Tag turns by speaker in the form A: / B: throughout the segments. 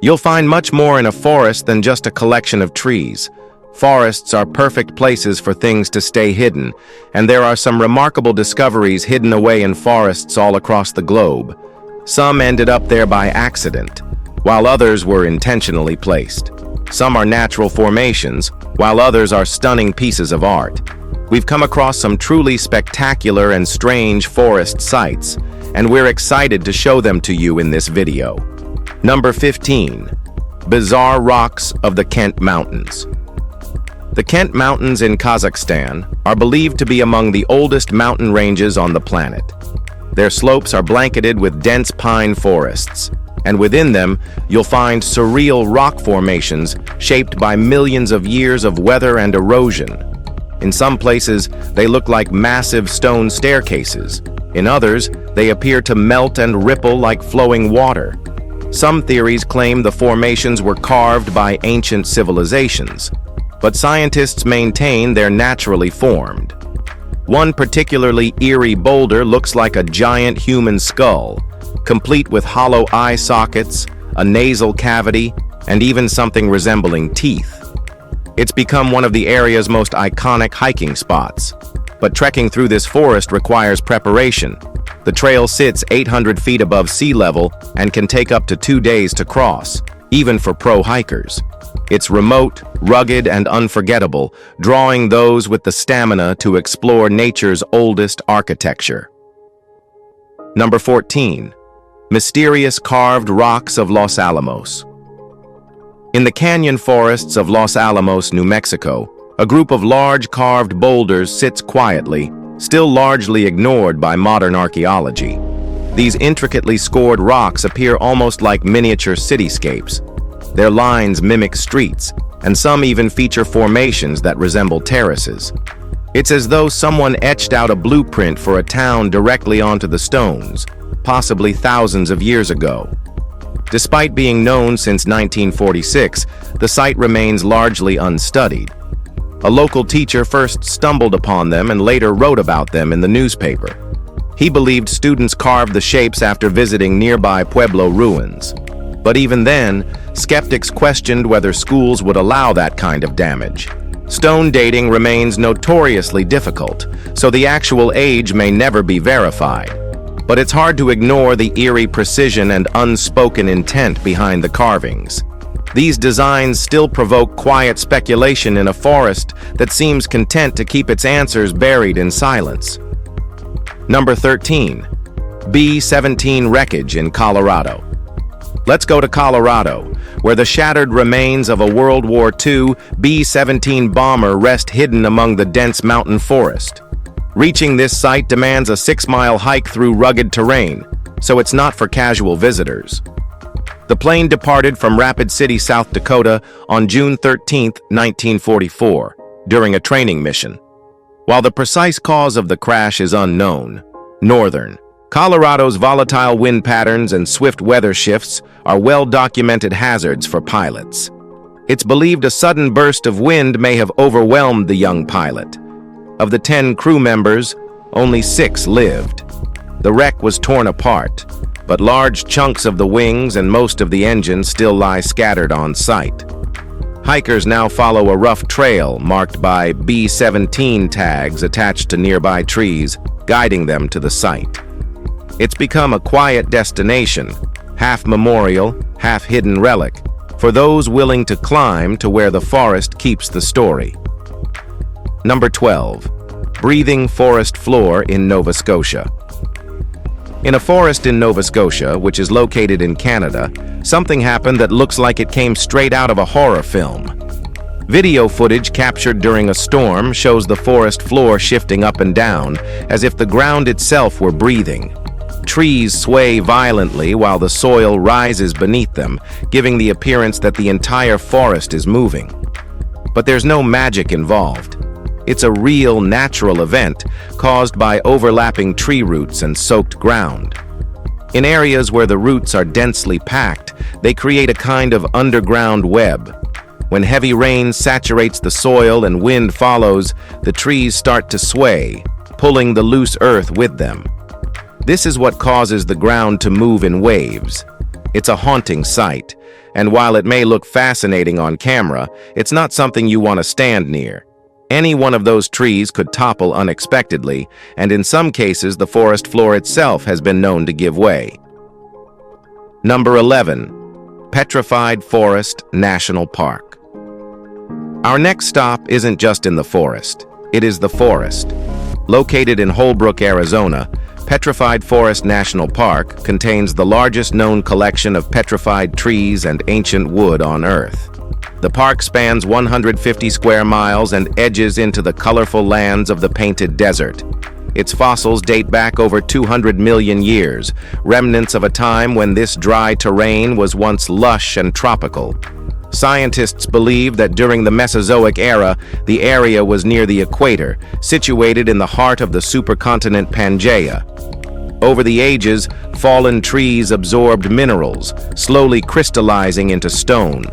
A: You'll find much more in a forest than just a collection of trees. Forests are perfect places for things to stay hidden, and there are some remarkable discoveries hidden away in forests all across the globe. Some ended up there by accident, while others were intentionally placed. Some are natural formations, while others are stunning pieces of art. We've come across some truly spectacular and strange forest sites, and we're excited to show them to you in this video. Number 15. Bizarre Rocks of the Kent Mountains. The Kent Mountains in Kazakhstan are believed to be among the oldest mountain ranges on the planet. Their slopes are blanketed with dense pine forests, and within them, you'll find surreal rock formations shaped by millions of years of weather and erosion. In some places, they look like massive stone staircases. In others, they appear to melt and ripple like flowing water. Some theories claim the formations were carved by ancient civilizations, but scientists maintain they're naturally formed. One particularly eerie boulder looks like a giant human skull, complete with hollow eye sockets, a nasal cavity, and even something resembling teeth. It's become one of the area's most iconic hiking spots. But trekking through this forest requires preparation. The trail sits 800 feet above sea level and can take up to 2 days to cross, even for pro hikers. It's remote, rugged, and unforgettable, drawing those with the stamina to explore nature's oldest architecture. Number 14. Mysterious Carved Rocks of Los Alamos. In the canyon forests of Los Alamos, New Mexico, a group of large carved boulders sits quietly, still largely ignored by modern archaeology. These intricately scored rocks appear almost like miniature cityscapes. Their lines mimic streets, and some even feature formations that resemble terraces. It's as though someone etched out a blueprint for a town directly onto the stones, possibly thousands of years ago. Despite being known since 1946, the site remains largely unstudied. A local teacher first stumbled upon them and later wrote about them in the newspaper. He believed students carved the shapes after visiting nearby Pueblo ruins. But even then, skeptics questioned whether schools would allow that kind of damage. Stone dating remains notoriously difficult, so the actual age may never be verified. But it's hard to ignore the eerie precision and unspoken intent behind the carvings. These designs still provoke quiet speculation in a forest that seems content to keep its answers buried in silence. Number 13. B17 Wreckage in Colorado. Let's go to Colorado, where the shattered remains of a World War II B-17 bomber rest hidden among the dense mountain forest. Reaching this site demands a 6-mile hike through rugged terrain, so it's not for casual visitors. The plane departed from Rapid City, South Dakota on June 13, 1944, during a training mission. While the precise cause of the crash is unknown, northern Colorado's volatile wind patterns and swift weather shifts are well-documented hazards for pilots. It's believed a sudden burst of wind may have overwhelmed the young pilot. Of the 10 crew members, only 6 lived. The wreck was torn apart, but large chunks of the wings and most of the engine still lie scattered on site. Hikers now follow a rough trail marked by B-17 tags attached to nearby trees, guiding them to the site. It's become a quiet destination, half memorial, half hidden relic, for those willing to climb to where the forest keeps the story. Number 12. Breathing Forest Floor in Nova Scotia. In a forest in Nova Scotia, which is located in Canada, something happened that looks like it came straight out of a horror film. Video footage captured during a storm shows the forest floor shifting up and down, as if the ground itself were breathing. Trees sway violently while the soil rises beneath them, giving the appearance that the entire forest is moving. But there's no magic involved. It's a real, natural event caused by overlapping tree roots and soaked ground. In areas where the roots are densely packed, they create a kind of underground web. When heavy rain saturates the soil and wind follows, the trees start to sway, pulling the loose earth with them. This is what causes the ground to move in waves. It's a haunting sight, and while it may look fascinating on camera, it's not something you want to stand near. Any one of those trees could topple unexpectedly, and in some cases the forest floor itself has been known to give way. Number 11. Petrified Forest National Park. Our next stop isn't just in the forest, it is the forest. Located in Holbrook, Arizona, Petrified Forest National Park contains the largest known collection of petrified trees and ancient wood on Earth. The park spans 150 square miles and edges into the colorful lands of the Painted Desert. Its fossils date back over 200 million years, remnants of a time when this dry terrain was once lush and tropical. Scientists believe that during the Mesozoic era, the area was near the equator, situated in the heart of the supercontinent Pangaea. Over the ages, fallen trees absorbed minerals, slowly crystallizing into stone.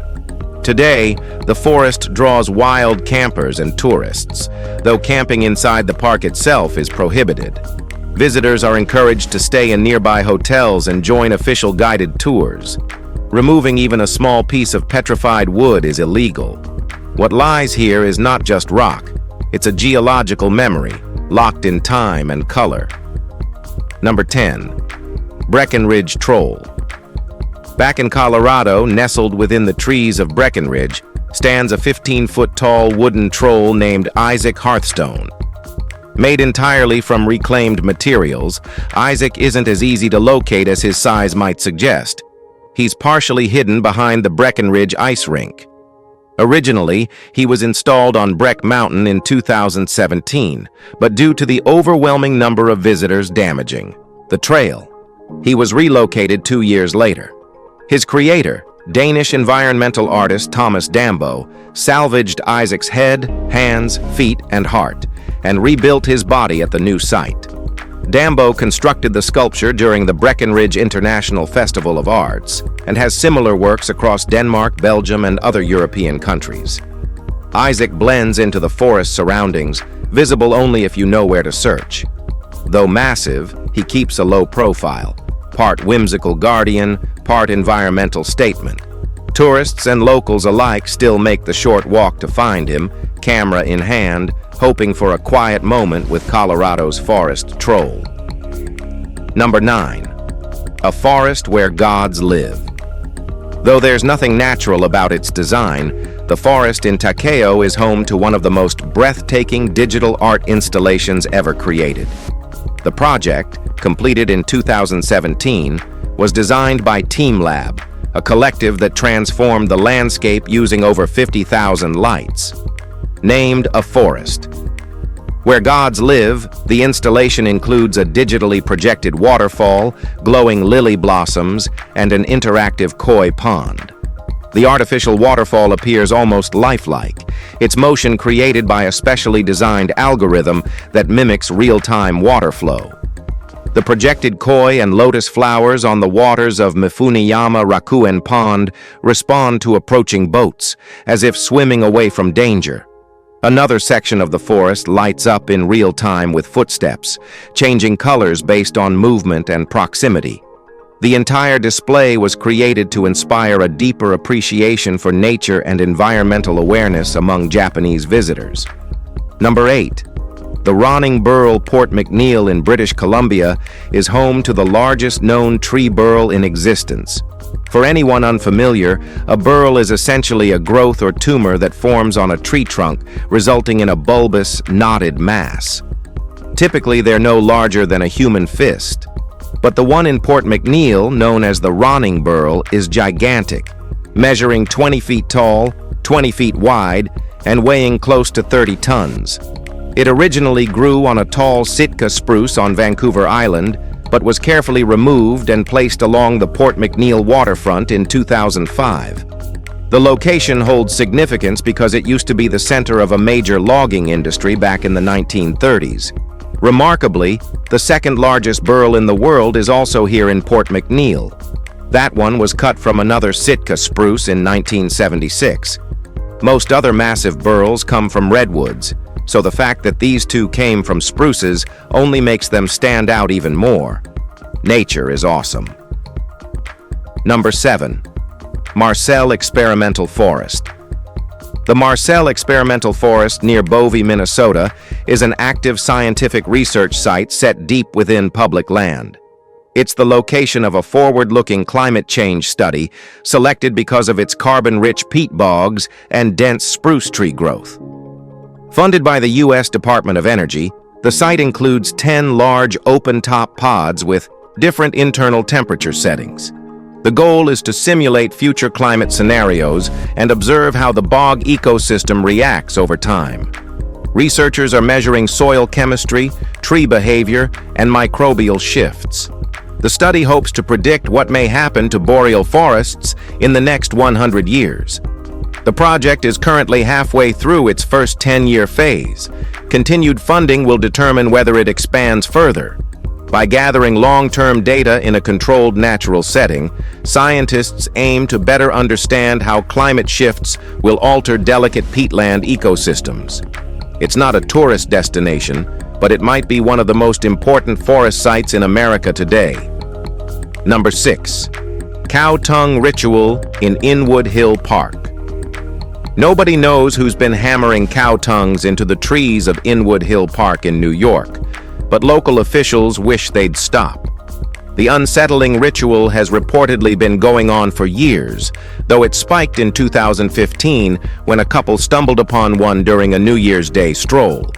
A: Today, the forest draws wild campers and tourists, though camping inside the park itself is prohibited. Visitors are encouraged to stay in nearby hotels and join official guided tours. Removing even a small piece of petrified wood is illegal. What lies here is not just rock, it's a geological memory, locked in time and color. Number 10. Breckenridge Troll. Back in Colorado, nestled within the trees of Breckenridge, stands a 15-foot-tall wooden troll named Isaac Hearthstone. Made entirely from reclaimed materials, Isaac isn't as easy to locate as his size might suggest. He's partially hidden behind the Breckenridge ice rink. Originally, he was installed on Breck Mountain in 2017, but due to the overwhelming number of visitors damaging the trail, he was relocated 2 years later. His creator, Danish environmental artist Thomas Dambo, salvaged Isaac's head, hands, feet, and heart, and rebuilt his body at the new site. Dambo constructed the sculpture during the Breckenridge International Festival of Arts and has similar works across Denmark, Belgium, and other European countries. Isaac blends into the forest surroundings, visible only if you know where to search. Though massive, he keeps a low profile, part whimsical guardian, part environmental statement. Tourists and locals alike still make the short walk to find him, camera in hand, hoping for a quiet moment with Colorado's forest troll. Number 9. A forest where gods live. Though there's nothing natural about its design, the forest in Takeo is home to one of the most breathtaking digital art installations ever created. The project, completed in 2017, was designed by TeamLab, a collective that transformed the landscape using over 50,000 lights. Named A Forest. Where Gods Live, the installation includes a digitally projected waterfall, glowing lily blossoms, and an interactive koi pond. The artificial waterfall appears almost lifelike, its motion created by a specially designed algorithm that mimics real-time water flow. The projected koi and lotus flowers on the waters of Mifuniyama Rakuen Pond respond to approaching boats, as if swimming away from danger. Another section of the forest lights up in real time with footsteps, changing colors based on movement and proximity. The entire display was created to inspire a deeper appreciation for nature and environmental awareness among Japanese visitors. Number 8. The Roning Burl Port McNeill in British Columbia is home to the largest known tree burl in existence. For anyone unfamiliar, a burl is essentially a growth or tumor that forms on a tree trunk, resulting in a bulbous, knotted mass. Typically, they're no larger than a human fist. But the one in Port McNeill, known as the Roning Burl, is gigantic, measuring 20 feet tall, 20 feet wide, and weighing close to 30 tons. It originally grew on a tall Sitka spruce on Vancouver Island, but was carefully removed and placed along the Port McNeill waterfront in 2005. The location holds significance because it used to be the center of a major logging industry back in the 1930s. Remarkably, the second largest burl in the world is also here in Port McNeill. That one was cut from another Sitka spruce in 1976. Most other massive burls come from redwoods, so the fact that these two came from spruces only makes them stand out even more. Nature is awesome. Number 7. Marcel Experimental Forest. The Marcel Experimental Forest near Bovey, Minnesota, is an active scientific research site set deep within public land. It's the location of a forward-looking climate change study selected because of its carbon-rich peat bogs and dense spruce tree growth. Funded by the U.S. Department of Energy, the site includes 10 large open-top pods with different internal temperature settings. The goal is to simulate future climate scenarios and observe how the bog ecosystem reacts over time. Researchers are measuring soil chemistry, tree behavior, and microbial shifts. The study hopes to predict what may happen to boreal forests in the next 100 years. The project is currently halfway through its first 10-year phase. Continued funding will determine whether it expands further. By gathering long-term data in a controlled natural setting, scientists aim to better understand how climate shifts will alter delicate peatland ecosystems. It's not a tourist destination, but it might be one of the most important forest sites in America today. Number 6. Cow Tongue Ritual in Inwood Hill Park. Nobody knows who's been hammering cow tongues into the trees of Inwood Hill Park in New York, but local officials wish they'd stop. The unsettling ritual has reportedly been going on for years, though it spiked in 2015 when a couple stumbled upon one during a New Year's Day stroll.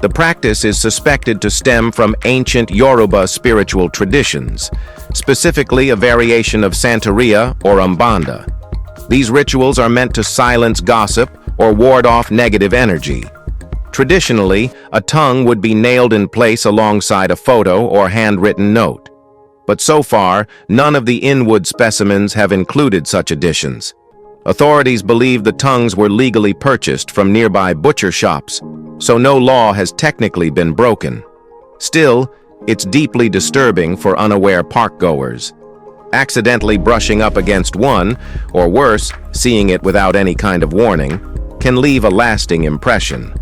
A: The practice is suspected to stem from ancient Yoruba spiritual traditions, specifically a variation of Santeria or Umbanda. These rituals are meant to silence gossip or ward off negative energy. Traditionally, a tongue would be nailed in place alongside a photo or handwritten note. But so far, none of the Inwood specimens have included such additions. Authorities believe the tongues were legally purchased from nearby butcher shops, so no law has technically been broken. Still, it's deeply disturbing for unaware parkgoers. Accidentally brushing up against one, or worse, seeing it without any kind of warning, can leave a lasting impression.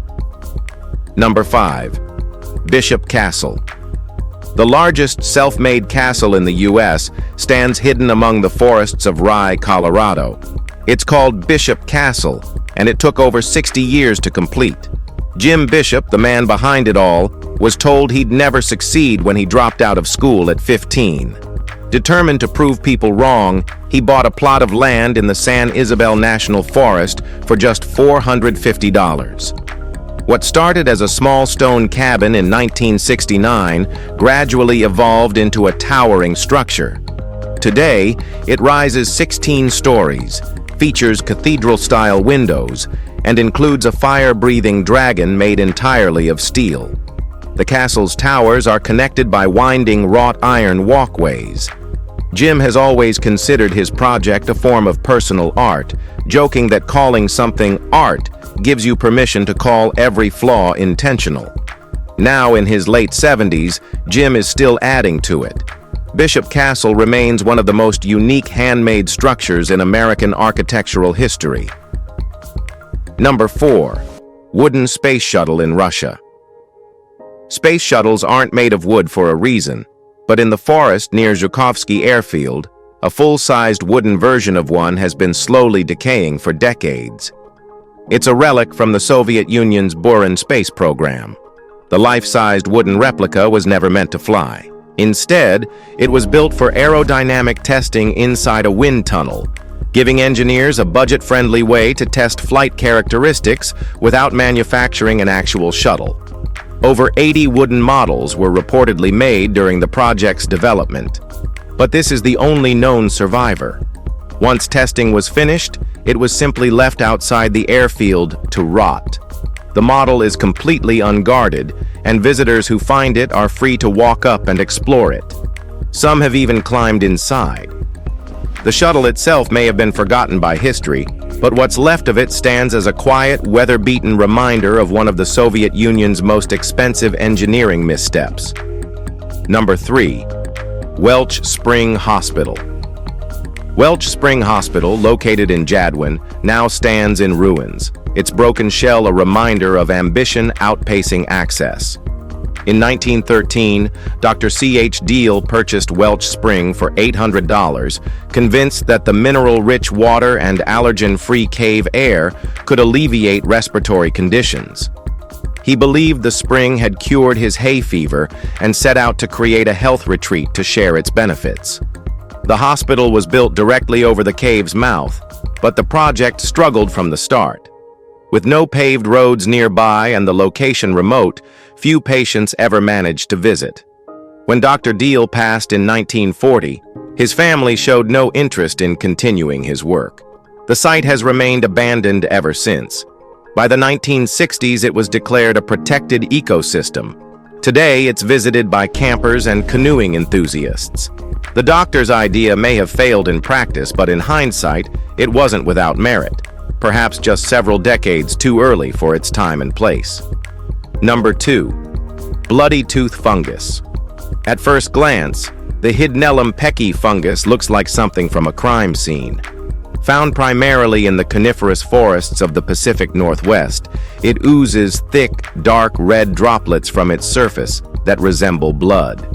A: Number 5. Bishop Castle. The largest self-made castle in the U.S. stands hidden among the forests of Rye, Colorado. It's called Bishop Castle, and it took over 60 years to complete. Jim Bishop, the man behind it all, was told he'd never succeed when he dropped out of school at 15. Determined to prove people wrong, he bought a plot of land in the San Isabel National Forest for just $450. What started as a small stone cabin in 1969 gradually evolved into a towering structure. Today, it rises 16 stories, features cathedral-style windows, and includes a fire-breathing dragon made entirely of steel. The castle's towers are connected by winding wrought iron walkways. Jim has always considered his project a form of personal art, joking that calling something art gives you permission to call every flaw intentional. Now in his late 70s, Jim is still adding to it. Bishop Castle remains one of the most unique handmade structures in American architectural history. Number 4. Wooden Space Shuttle in Russia. Space shuttles aren't made of wood for a reason, but in the forest near Zhukovsky Airfield, a full-sized wooden version of one has been slowly decaying for decades. It's a relic from the Soviet Union's Buran space program. The life-sized wooden replica was never meant to fly. Instead, it was built for aerodynamic testing inside a wind tunnel, giving engineers a budget-friendly way to test flight characteristics without manufacturing an actual shuttle. Over 80 wooden models were reportedly made during the project's development. But this is the only known survivor. Once testing was finished, it was simply left outside the airfield to rot. The model is completely unguarded, and visitors who find it are free to walk up and explore it. Some have even climbed inside. The shuttle itself may have been forgotten by history, but what's left of it stands as a quiet, weather-beaten reminder of one of the Soviet Union's most expensive engineering missteps. Number 3. Welch Spring Hospital. Welch Spring Hospital, located in Jadwin, now stands in ruins, its broken shell a reminder of ambition outpacing access. In 1913, Dr. C.H. Deal purchased Welch Spring for $800, convinced that the mineral-rich water and allergen-free cave air could alleviate respiratory conditions. He believed the spring had cured his hay fever and set out to create a health retreat to share its benefits. The hospital was built directly over the cave's mouth, but the project struggled from the start. With no paved roads nearby and the location remote, few patients ever managed to visit. When Dr. Deal passed in 1940, his family showed no interest in continuing his work. The site has remained abandoned ever since. By the 1960s, it was declared a protected ecosystem. Today, it's visited by campers and canoeing enthusiasts. The doctor's idea may have failed in practice, but in hindsight, it wasn't without merit, perhaps just several decades too early for its time and place. Number 2. Bloody tooth fungus. At first glance, the Hydnellum pecki fungus looks like something from a crime scene. Found primarily in the coniferous forests of the Pacific Northwest, it oozes thick, dark red droplets from its surface that resemble blood.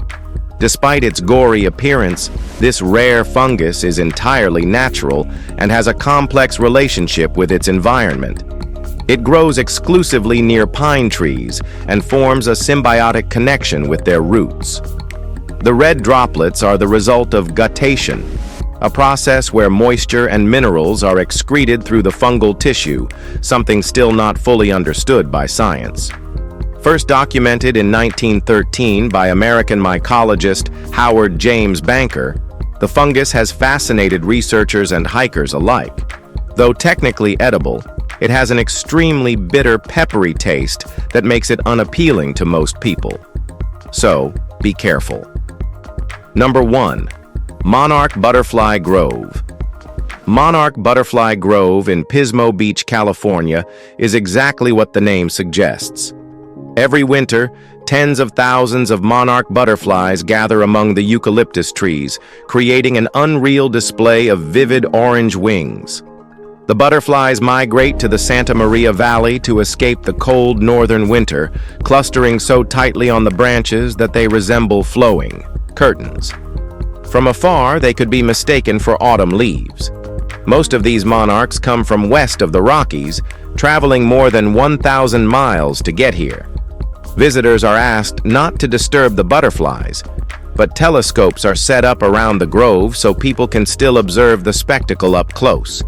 A: Despite its gory appearance, this rare fungus is entirely natural and has a complex relationship with its environment. It grows exclusively near pine trees and forms a symbiotic connection with their roots. The red droplets are the result of guttation, a process where moisture and minerals are excreted through the fungal tissue, something still not fully understood by science. First documented in 1913 by American mycologist Howard James Banker, the fungus has fascinated researchers and hikers alike. Though technically edible, it has an extremely bitter, peppery taste that makes it unappealing to most people. So, be careful. Number 1. Monarch Butterfly Grove. Monarch Butterfly Grove in Pismo Beach, California is exactly what the name suggests. Every winter, tens of thousands of monarch butterflies gather among the eucalyptus trees, creating an unreal display of vivid orange wings. The butterflies migrate to the Santa Maria Valley to escape the cold northern winter, clustering so tightly on the branches that they resemble flowing curtains. From afar, they could be mistaken for autumn leaves. Most of these monarchs come from west of the Rockies, traveling more than 1,000 miles to get here. Visitors are asked not to disturb the butterflies, but telescopes are set up around the grove so people can still observe the spectacle up close.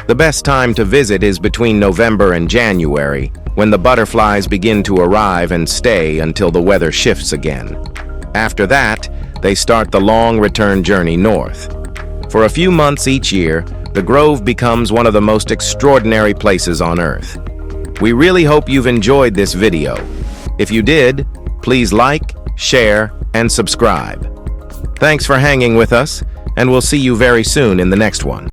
A: The best time to visit is between November and January, when the butterflies begin to arrive and stay until the weather shifts again. After that, they start the long return journey north. For a few months each year, the grove becomes one of the most extraordinary places on Earth. We really hope you've enjoyed this video. If you did, please like, share, and subscribe. Thanks for hanging with us, and we'll see you very soon in the next one.